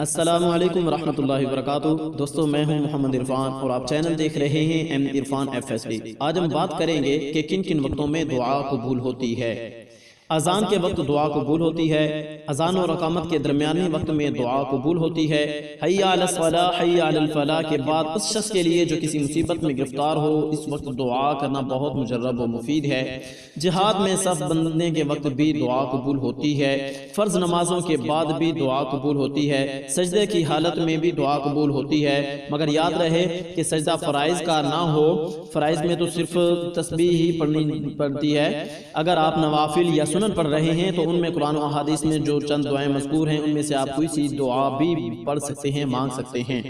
السلام علیکم ورحمۃ اللہ وبرکاتہ۔ دوستو میں ہوں محمد عرفان اور آپ چینل دیکھ رہے ہیں ایم عرفان FSB۔ آج ہم بات کریں گے کہ کن کن وقتوں میں دعا قبول ہوتی ہے۔ اذان کے وقت دعا قبول ہوتی ہے، اذان اور اقامت کے درمیانی وقت میں دعا قبول ہوتی ہے، حی علی الصلاۃ حی علی الفلاح کے بعد اس شخص کے لیے جو کسی مصیبت میں گرفتار ہو اس وقت دعا کرنا بہت مجرب و مفید ہے، جہاد میں صف بندھنے کے وقت بھی دعا قبول ہوتی ہے، فرض نمازوں کے بعد بھی دعا قبول ہوتی ہے، سجدے کی حالت میں بھی دعا قبول ہوتی ہے، مگر یاد رہے کہ سجدہ فرائض کا نہ ہو۔ فرائض میں تو صرف تسبیح ہی پڑھنی پڑتی ہے، اگر آپ نوافل یا سنن پڑھ رہے ہیں تو ان میں قرآن و احادیث میں جو چند دعائیں مذکور ہیں ان میں سے آپ کوئی سی دعا بھی پڑھ سکتے ہیں، مانگ سکتے ہیں۔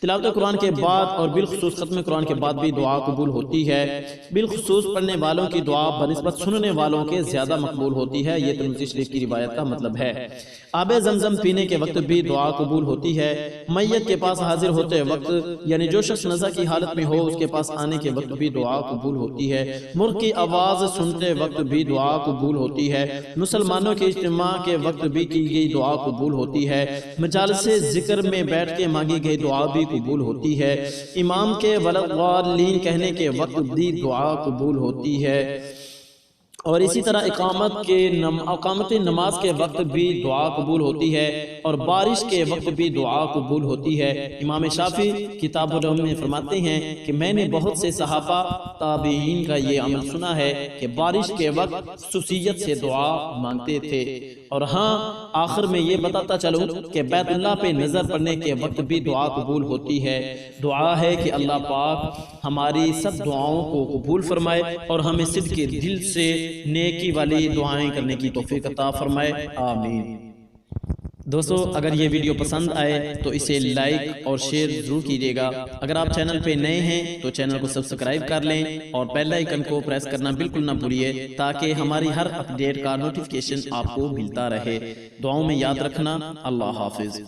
تلاوت قرآن کے بعد اور بالخصوص ختم قرآن کے بعد بھی دعا قبول ہوتی ہے، بالخصوص پڑھنے والوں کی دعا بنسبت سننے والوں کے زیادہ مقبول ہوتی ہے، یہ ترمذی شریف کی روایت کا مطلب ہے۔ آب زمزم پینے کے وقت بھی دعا قبول ہوتی ہے، میت کے پاس حاضر ہوتے وقت یعنی جو شخص نزع کی حالت میں ہو اس کے پاس آنے کے وقت بھی دعا قبول ہوتی ہے، مرغ کی آواز سنتے وقت بھی دعا قبول ہوتی ہے، مسلمانوں کے اجتماع کے وقت بھی کی گئی دعا قبول ہوتی ہے، مجالس ذکر میں بیٹھ کے مانگی گئی دعا بھی قبول ہوتی ہے، امام کے ولضالین کہنے کے وقت بھی دعا قبول ہوتی ہے، اور اسی طرح اقامت نماز کے وقت بھی دعا قبول ہوتی ہے، اور بارش کے وقت بھی دعا قبول ہوتی ہے۔ امام شافعی کتاب العلم میں فرماتے ہیں کہ میں نے بہت سے صحابہ تابعین کا یہ عمل سنا ہے کہ بارش کے وقت خصوصیت سے دعا مانگتے تھے، اور ہاں آخر میں یہ بتاتا چلوں کہ بیت اللہ پہ نظر پڑنے کے وقت بھی دعا قبول ہوتی ہے۔ دعا ہے کہ اللہ پاک ہماری سب دعاؤں کو قبول فرمائے اور ہمیں صدق کے دل سے نیکی والی دعائیں کرنے کی توفیق عطا فرمائے، آمین۔ دوستو اگر یہ ویڈیو پسند آئے تو اسے لائک اور شیئر ضرور کیجیے گا، اگر آپ چینل پہ نئے ہیں تو چینل کو سبسکرائب کر لیں اور بیل آئیکن کو پریس کرنا بالکل نہ بھولیے تاکہ ہماری ہر اپ ڈیٹ کا نوٹیفیکیشن آپ کو ملتا رہے۔ دعاؤں میں یاد رکھنا۔ اللہ حافظ۔